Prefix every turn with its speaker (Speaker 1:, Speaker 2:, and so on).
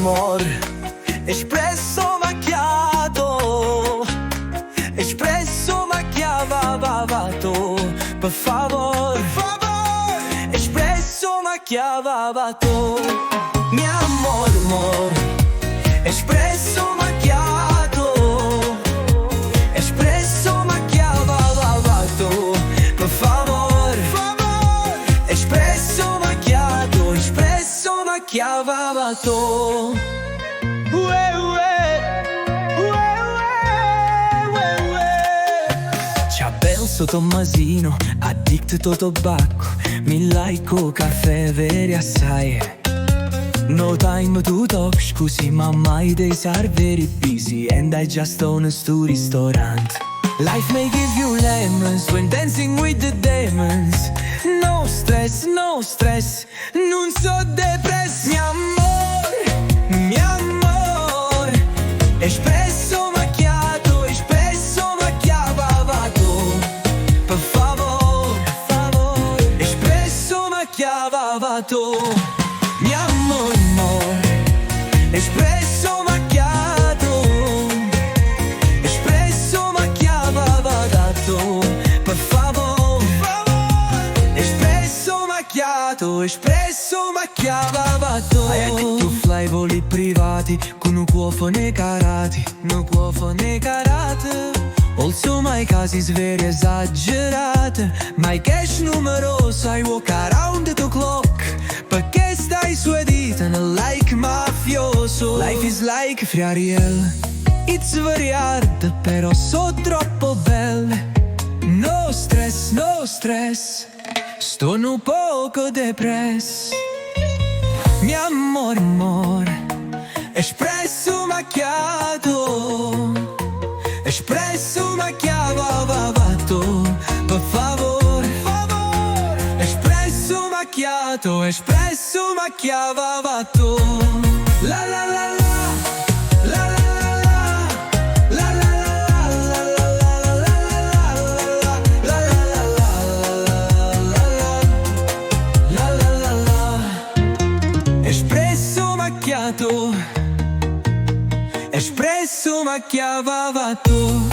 Speaker 1: amor, espresso macchiato, espresso macchiavato, per favor, espresso macchiavato, mi amor, amor, espresso macchiato, espresso macchiavato, per favor, espresso macchiato, espresso macchiavato. Ciao Tommasino, addicted al tobacco, mi like o caffè veri assai. No time to talk, scusi ma mai dei are very busy and I just own a sto restaurant. Life may give you lemons when dancing with the demons. No stress, no stress, non so depress. Mi amor, espresso macchiato, espresso macchiavato, per favor, espresso macchiavato, mi amor, espresso macchiato, espresso macchiavato, per favor, espresso macchiato, espresso macchiavato. Hai addicto fly voli privati con un cuofone carati, un cuofone carate. Also mai casi sveri esagerate, mai cash numeroso, I walk around the clock, perché stai su dita nel like mafioso. Life is like Friariel, it's very hard, però so troppo belle. No stress, no stress, sto un poco depress. Mi amor, amore, espresso macchiato, espresso macchiavato, per favore, espresso macchiato, espresso macchiavato. La la la la. Espresso macchiato, espresso macchiavato.